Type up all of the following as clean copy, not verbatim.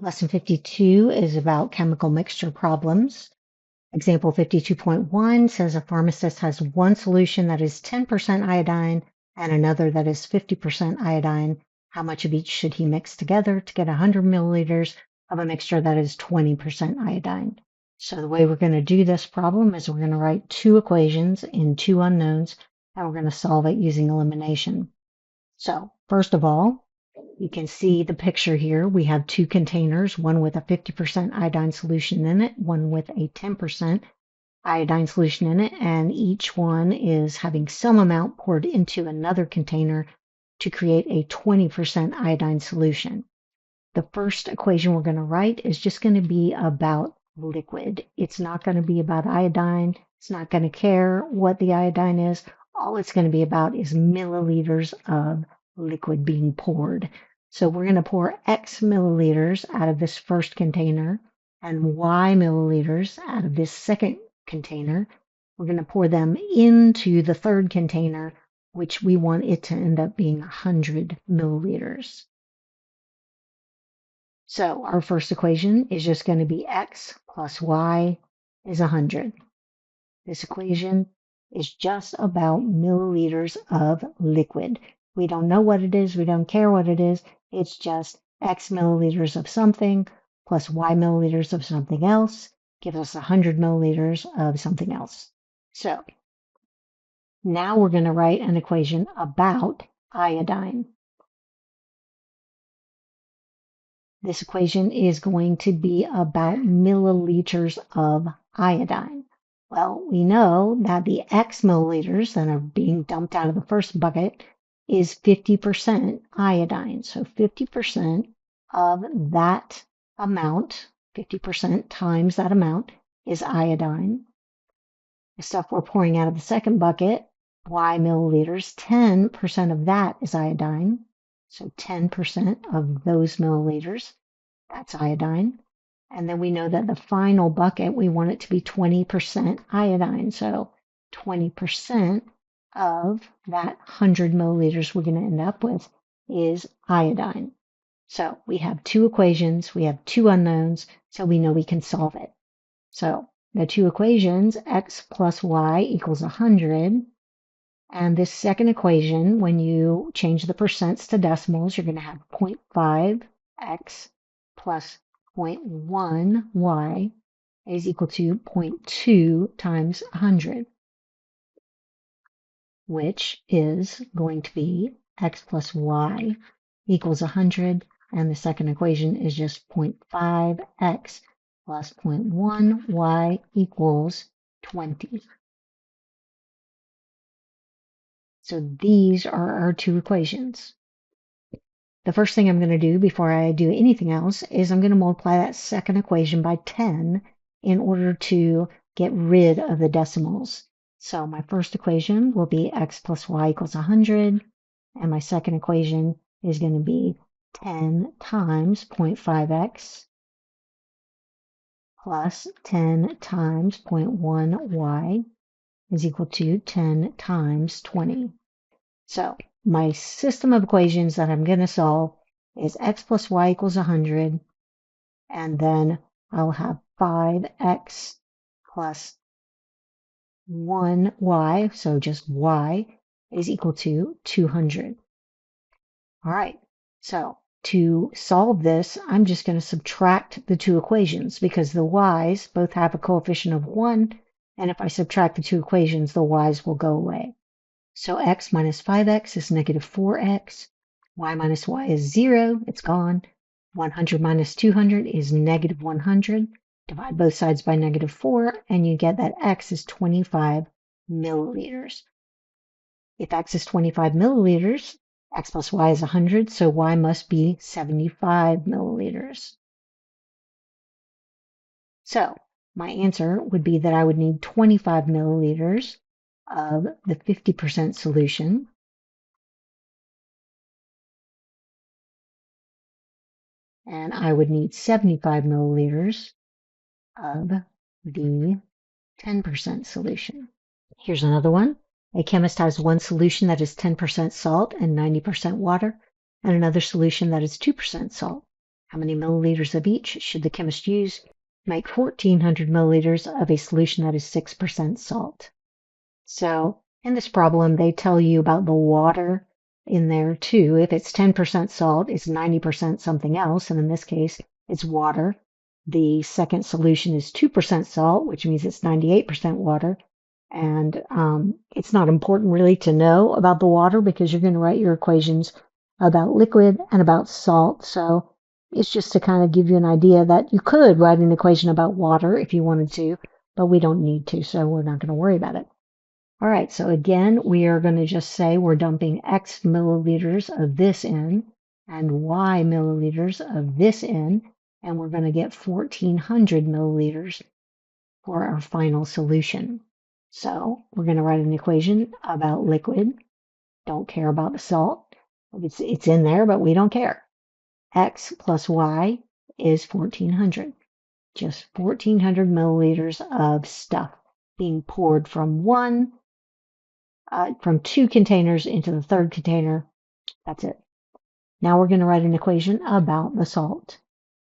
Lesson 52 is about chemical mixture problems. Example 52.1 says a pharmacist has one solution that is 10% iodine and another that is 50% iodine. How much of each should he mix together to get 100 milliliters of a mixture that is 20% iodine? So the way we're going to do this problem is we're going to write two equations in two unknowns, and we're going to solve it using elimination. So first of all, you can see the picture here. We have two containers, one with a 50% iodine solution in it, one with a 10% iodine solution in it, and each one is having some amount poured into another container to create a 20% iodine solution. The first equation we're going to write is just going to be about liquid. It's not going to be about iodine. It's not going to care what the iodine is. All it's going to be about is milliliters of liquid being poured. So we're going to pour X milliliters out of this first container and Y milliliters out of this second container. We're going to pour them into the third container, which we want it to end up being 100 milliliters. So our first equation is just going to be X plus Y is 100. This equation is just about milliliters of liquid. We don't know what it is. We don't care what it is. It's just X milliliters of something plus Y milliliters of something else gives us 100 milliliters of something else. So now we're going to write an equation about iodine. This equation is going to be about milliliters of iodine. Well, we know that the X milliliters that are being dumped out of the first bucket is 50% iodine. So 50% of that amount, 50% times that amount is iodine. The stuff we're pouring out of the second bucket, Y milliliters, 10% of that is iodine. So 10% of those milliliters, that's iodine. And then we know that the final bucket, we want it to be 20% iodine. So 20% of that 100 milliliters we're going to end up with is iodine. So we have two equations, we have two unknowns, so we know we can solve it. So the two equations, X plus Y equals 100. And this second equation, when you change the percents to decimals, you're going to have 0.5x plus 0.1y is equal to 0.2 times 100, which is going to be x plus y equals 100. And the second equation is just 0.5x plus 0.1y equals 20. So these are our two equations. The first thing I'm going to do before I do anything else is I'm going to multiply that second equation by 10 in order to get rid of the decimals. So my first equation will be x plus y equals 100, and my second equation is going to be 10 times 0.5x plus 10 times 0.1y is equal to 10 times 20. So my system of equations that I'm going to solve is x plus y equals 100, and then I'll have 5x plus 1y, so just y, is equal to 200. All right, so to solve this, I'm just going to subtract the two equations because the y's both have a coefficient of 1, and if I subtract the two equations, the y's will go away. So x minus 5x is negative 4x. Y minus y is 0. It's gone. 100 minus 200 is negative 100. Divide both sides by negative 4, and you get that x is 25 milliliters. If x is 25 milliliters, x plus y is 100, so y must be 75 milliliters. So my answer would be that I would need 25 milliliters of the 50% solution. And I would need 75 milliliters of the 10% solution. Here's another one. A chemist has one solution that is 10% salt and 90% water, and another solution that is 2% salt. How many milliliters of each should the chemist use to make 1,400 milliliters of a solution that is 6% salt? So in this problem, they tell you about the water in there too. If it's 10% salt, it's 90% something else. And in this case, it's water. The second solution is 2% salt, which means it's 98% water. And it's not important really to know about the water because you're going to write your equations about liquid and about salt. So it's just to kind of give you an idea that you could write an equation about water if you wanted to, but we don't need to, so we're not going to worry about it. All right, so again, we are going to just say we're dumping X milliliters of this in and Y milliliters of this in, and we're going to get 1,400 milliliters for our final solution. So we're going to write an equation about liquid. Don't care about the salt. It's in there, but we don't care. X plus Y is 1,400. Just 1,400 milliliters of stuff being poured from two containers into the third container. That's it. Now we're going to write an equation about the salt.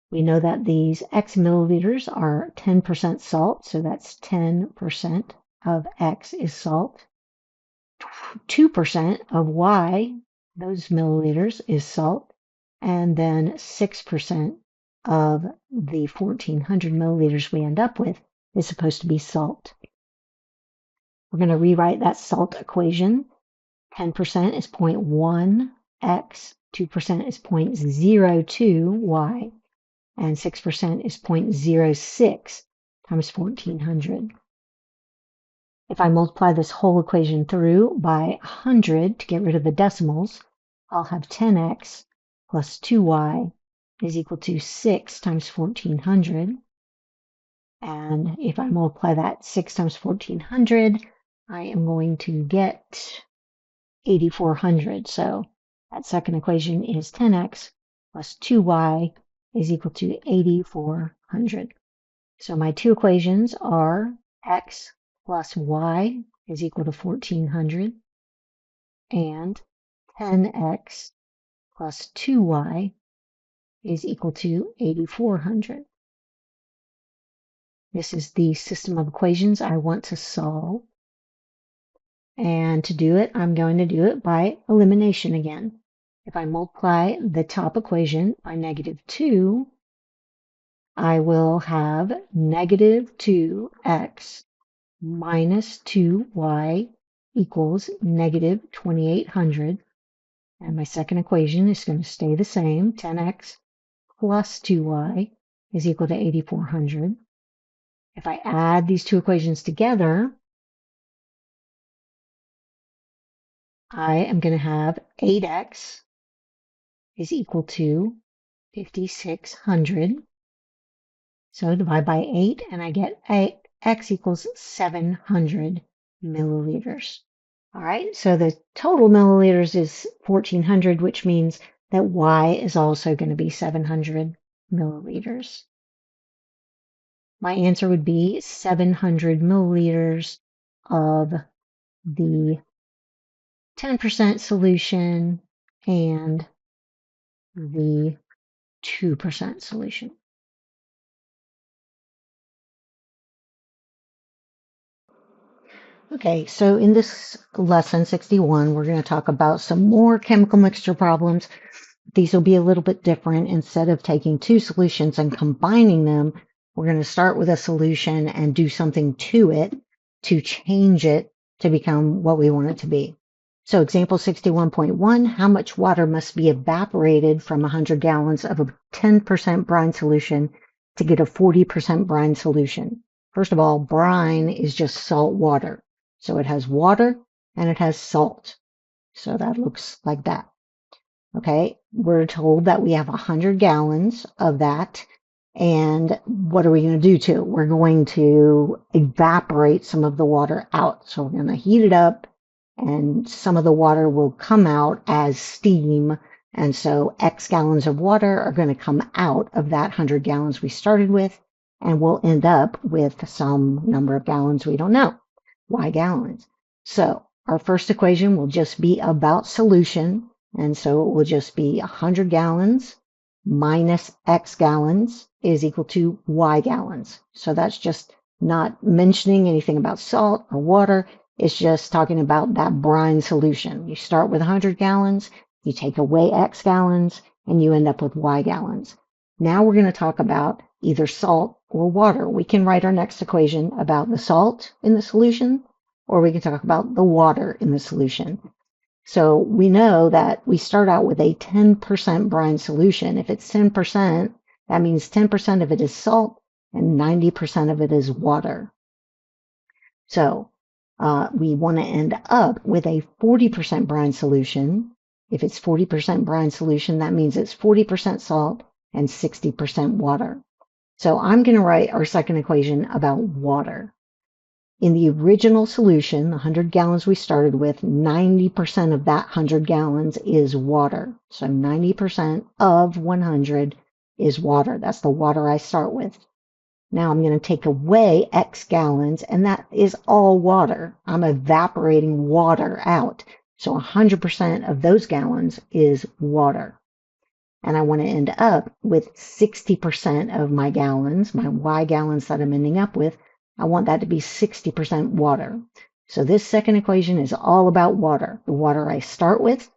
We know that these X milliliters are 10% salt, so that's 10% of X is salt. 2% of Y, those milliliters, is salt. And then 6% of the 1,400 milliliters we end up with is supposed to be salt. We're going to rewrite that salt equation. 10% is 0.1 X, 2% is 0.02 Y, and 6% is 0.06 times 1,400. If I multiply this whole equation through by 100 to get rid of the decimals, I'll have 10x plus 2y is equal to 6 times 1,400. And if I multiply that 6 times 1,400, I am going to get 8,400. So that second equation is 10x plus 2y is equal to 8,400. So my two equations are x plus y is equal to 1,400 and 10x plus 2y is equal to 8,400. This is the system of equations I want to solve. And to do it, I'm going to do it by elimination again. If I multiply the top equation by -2, I will have -2x minus 2y equals -2,800. And my second equation is going to stay the same. 10x plus 2y is equal to 8,400. If I add these two equations together, I am going to have 8x is equal to 5,600. So divide by 8 and I get x equals 700 milliliters. All right, so the total milliliters is 1,400, which means that y is also going to be 700 milliliters. My answer would be 700 milliliters of the 10% solution and the 2% solution. Okay, so in this lesson 61, we're going to talk about some more chemical mixture problems. These will be a little bit different. Instead of taking two solutions and combining them, we're going to start with a solution and do something to it to change it to become what we want it to be. So example 61.1, how much water must be evaporated from 100 gallons of a 10% brine solution to get a 40% brine solution? First of all, brine is just salt water. So it has water and it has salt. So that looks like that. Okay, we're told that we have 100 gallons of that. And what are we going to do to it? We're going to evaporate some of the water out. So we're going to heat it up and some of the water will come out as steam. And so X gallons of water are going to come out of that 100 gallons we started with. And we'll end up with some number of gallons we don't know. Y gallons. So our first equation will just be about solution. And so it will just be 100 gallons minus X gallons is equal to Y gallons. So that's just not mentioning anything about salt or water. It's just talking about that brine solution. You start with 100 gallons, you take away X gallons, and you end up with Y gallons. Now we're going to talk about either salt or water. We can write our next equation about the salt in the solution, or we can talk about the water in the solution. So we know that we start out with a 10% brine solution. If it's 10%, that means 10% of it is salt and 90% of it is water. So we want to end up with a 40% brine solution. If it's 40% brine solution, that means it's 40% salt and 60% water. So I'm going to write our second equation about water. In the original solution, the 100 gallons we started with, 90% of that 100 gallons is water. So 90% of 100 is water. That's the water I start with. Now I'm going to take away X gallons, and that is all water. I'm evaporating water out. So 100% of those gallons is water. And I want to end up with 60% of my gallons, my Y gallons that I'm ending up with, I want that to be 60% water. So this second equation is all about water. The water I start with,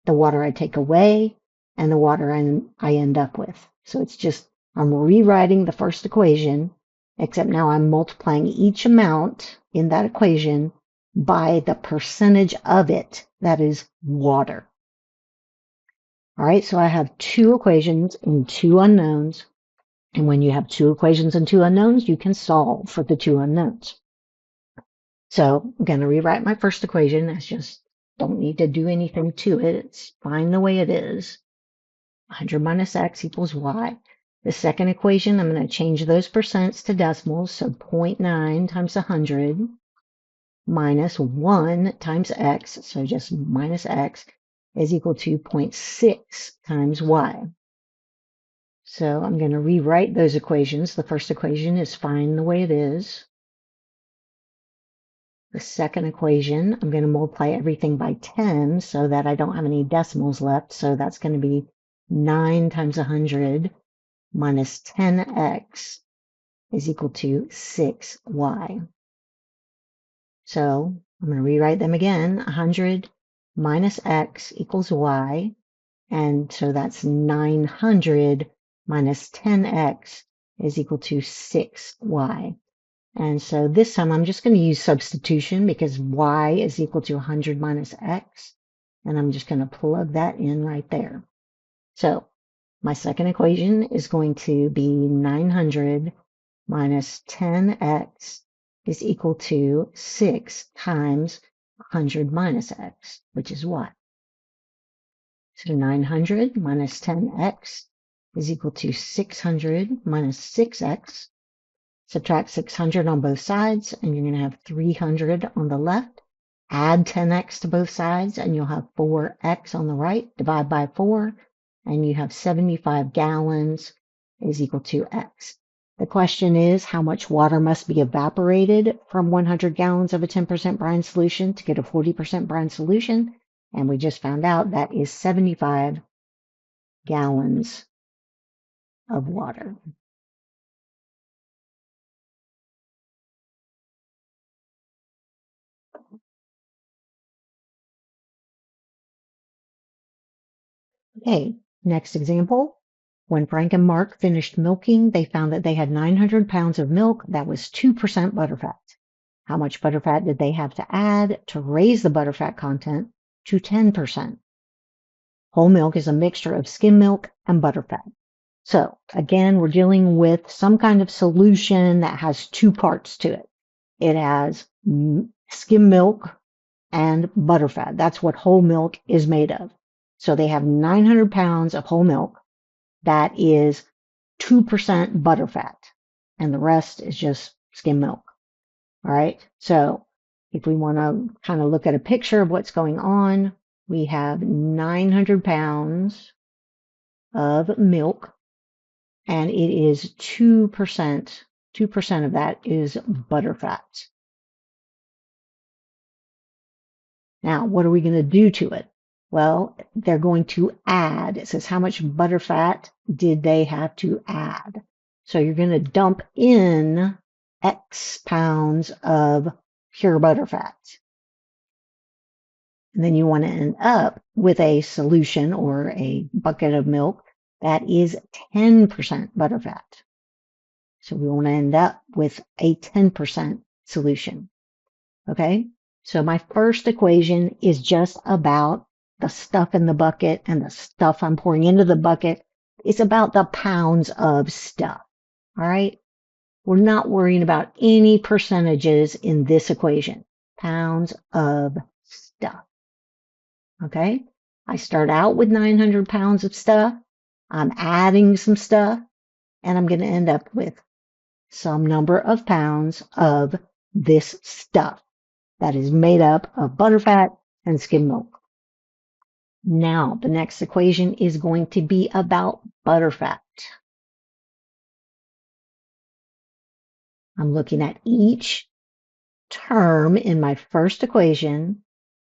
the water I take away, and the water I end up with. So it's just, I'm rewriting the first equation, except now I'm multiplying each amount in that equation by the percentage of it that is water. All right, so I have two equations and two unknowns. And when you have two equations and two unknowns, you can solve for the two unknowns. So I'm going to rewrite my first equation. I just don't need to do anything to it. It's fine the way it is. 100 minus X equals Y. The second equation, I'm going to change those percents to decimals. So 0.9 times 100 minus 1 times X, so just minus X, is equal to 0.6 times Y. So I'm going to rewrite those equations. The first equation is fine the way it is. The second equation, I'm going to multiply everything by 10 so that I don't have any decimals left. So that's going to be 9 times 100 minus 10x is equal to 6y. So I'm going to rewrite them again. 100 minus x equals y. And so that's 900 minus 10x is equal to 6y. And so this time I'm just going to use substitution because y is equal to 100 minus x. And I'm just going to plug that in right there. So my second equation is going to be 900 minus 10x is equal to 6 times 100 minus x, which is y. So 900 minus 10x is equal to 600 minus 6x. Subtract 600 on both sides, and you're going to have 300 on the left. Add 10x to both sides, and you'll have 4x on the right. Divide by 4, and you have 75 gallons is equal to x. The question is, how much water must be evaporated from 100 gallons of a 10% brine solution to get a 40% brine solution? And we just found out that is 75 gallons of water. Okay, next example. When Frank and Mark finished milking, they found that they had 900 pounds of milk that was 2% butterfat. How much butterfat did they have to add to raise the butterfat content to 10%? Whole milk is a mixture of skim milk and butterfat. So again, we're dealing with some kind of solution that has two parts to it. It has skim milk and butterfat. That's what whole milk is made of. So they have 900 pounds of whole milk that is 2% butterfat, and the rest is just skim milk. All right. So if we want to kind of look at a picture of what's going on, we have 900 pounds of milk, and it is 2%. 2% of that is butterfat. Now, what are we going to do to it? Well, they're going to add. It says how much butterfat did they have to add? So you're going to dump in X pounds of pure butterfat. And then you want to end up with a solution or a bucket of milk that is 10% butterfat. So we want to end up with a 10% solution. Okay, so my first equation is just about the stuff in the bucket and the stuff I'm pouring into the bucket. It's about the pounds of stuff. All right, we're not worrying about any percentages in this equation. Pounds of stuff. Okay, I start out with 900 pounds of stuff. I'm adding some stuff, and I'm going to end up with some number of pounds of this stuff that is made up of butterfat and skim milk. Now, the next equation is going to be about butterfat. I'm looking at each term in my first equation,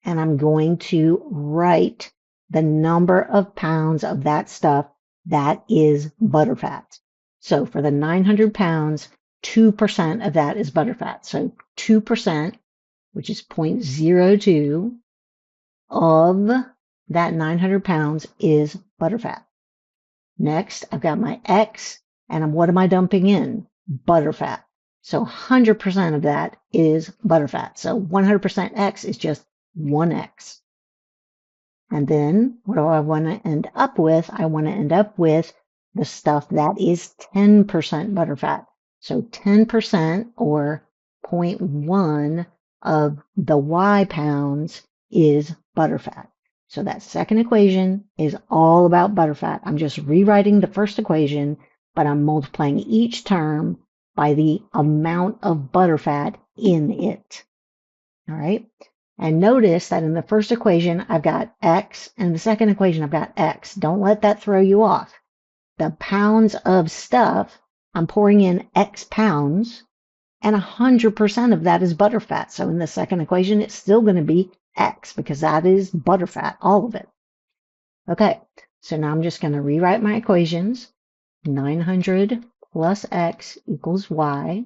and I'm going to write the number of pounds of that stuff that is butterfat. So for the 900 pounds, 2% of that is butterfat. So 2%, which is 0.02 of that 900 pounds is butterfat. Next, I've got my X, and what am I dumping in? Butterfat. So 100% of that is butterfat. So 100% X is just 1X. And then what do I want to end up with? I want to end up with the stuff that is 10% butterfat. So 10% or 0.1 of the Y pounds is butterfat. So that second equation is all about butterfat. I'm just rewriting the first equation, but I'm multiplying each term by the amount of butterfat in it. All right. And notice that in the first equation, I've got X, and the second equation, I've got X. Don't let that throw you off. The pounds of stuff, I'm pouring in X pounds, and 100% of that is butterfat. So in the second equation, it's still going to be X because that is butterfat, all of it. Okay, so now I'm just going to rewrite my equations. 900 plus X equals Y.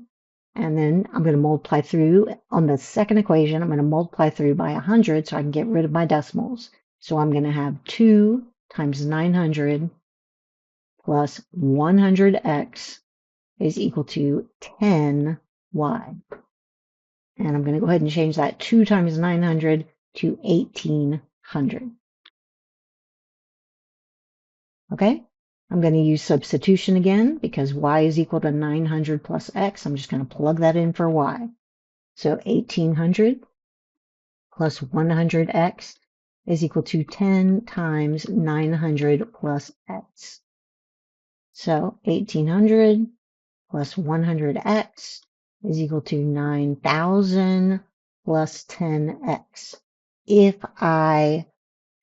And then I'm going to multiply through on the second equation. I'm going to multiply through by 100 so I can get rid of my decimals. So I'm going to have 2 times 900 plus 100x is equal to 10y. And I'm going to go ahead and change that 2 times 900 to 1800. Okay, I'm going to use substitution again because y is equal to 900 plus x. I'm just going to plug that in for y. So 1800 plus 100x is equal to 10 times 900 plus x. So 1800 plus 100x is equal to 9,000 plus 10x. If I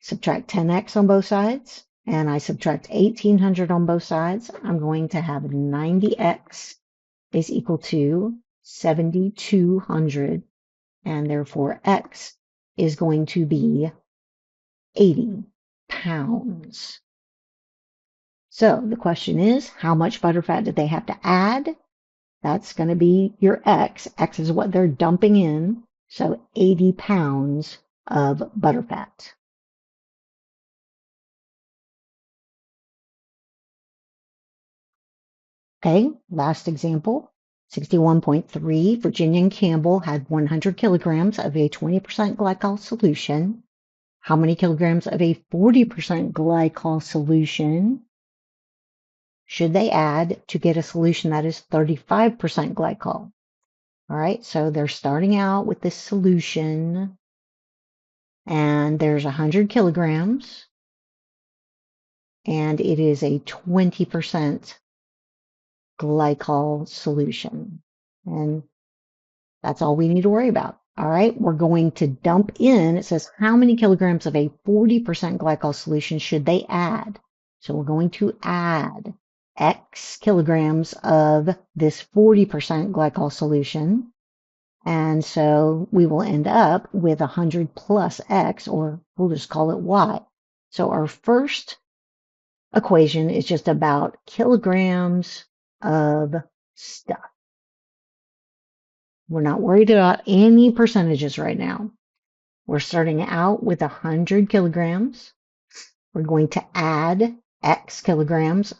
subtract 10x on both sides and I subtract 1800 on both sides, I'm going to have 90x is equal to 7,200, and therefore x is going to be 80 pounds. So the question is, how much butterfat did they have to add? That's going to be your X. X is what they're dumping in. So 80 pounds of butterfat. Okay, last example. 61.3, Virginia and Campbell had 100 kilograms of a 20% glycol solution. How many kilograms of a 40% glycol solution should they add to get a solution that is 35% glycol? All right, so they're starting out with this solution, and there's 100 kilograms, and it is a 20% glycol solution. And that's all we need to worry about. All right, we're going to dump in, it says how many kilograms of a 40% glycol solution should they add? So we're going to add X kilograms of this 40% glycol solution. And so we will end up with 100 plus x, or we'll just call it y. So our first equation is just about kilograms of stuff. We're not worried about any percentages right now. We're starting out with 100 kilograms. We're going to add x kilograms,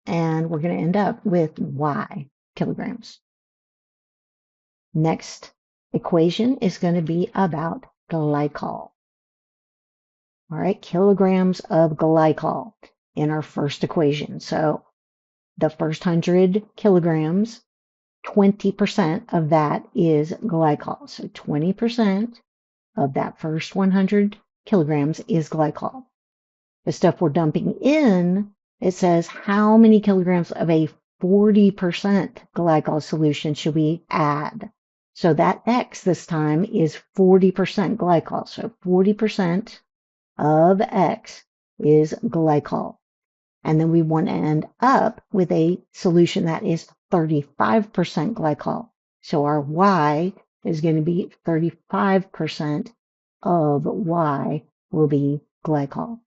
and we're going to end up with y kilograms. Next equation is going to be about glycol. All right, kilograms of glycol in our first equation. So the first 100 kilograms, 20% of that is glycol. So 20% of that first 100 kilograms is glycol. The stuff we're dumping in, it says how many kilograms of a 40% glycol solution should we add? So that X this time is 40% glycol. So 40% of X is glycol. And then we want to end up with a solution that is 35% glycol. So our Y is going to be 35% of Y will be glycol.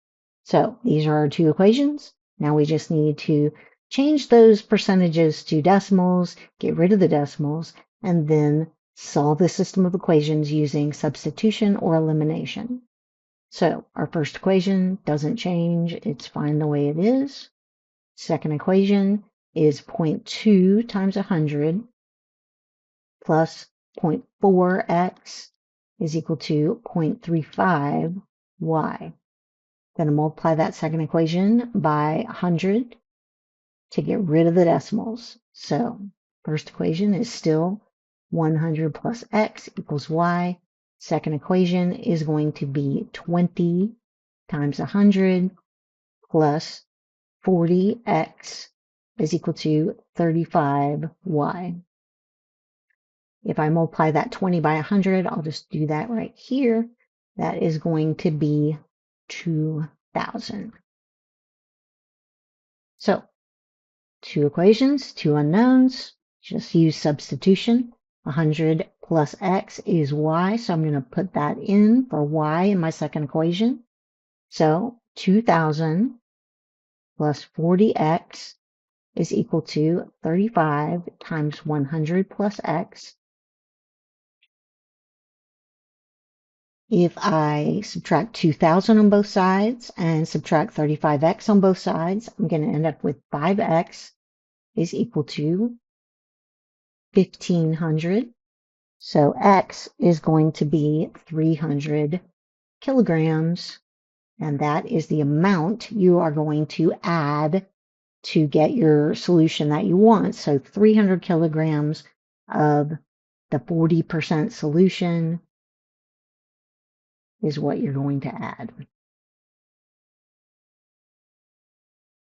So these are our two equations. Now we just need to change those percentages to decimals, get rid of the decimals, and then solve the system of equations using substitution or elimination. So our first equation doesn't change. It's fine the way it is. Second equation is 0.2 times 100 plus 0.4x is equal to 0.35y. Going to multiply that second equation by 100 to get rid of the decimals. So first equation is still 100 plus x equals y. Second equation is going to be 20 times 100 plus 40x is equal to 35y. If I multiply that 20 by 100, I'll just do that right here. That is going to be 2,000. So, two equations, two unknowns. Just use substitution. 100 plus x is y, so I'm going to put that in for y in my second equation. So 2,000 plus 40x is equal to 35 times 100 plus x. If I subtract 2,000 on both sides and subtract 35x on both sides, I'm going to end up with 5x is equal to 1,500. So x is going to be 300 kilograms, and that is the amount you are going to add to get your solution that you want. So 300 kilograms of the 40% solution is what you're going to add.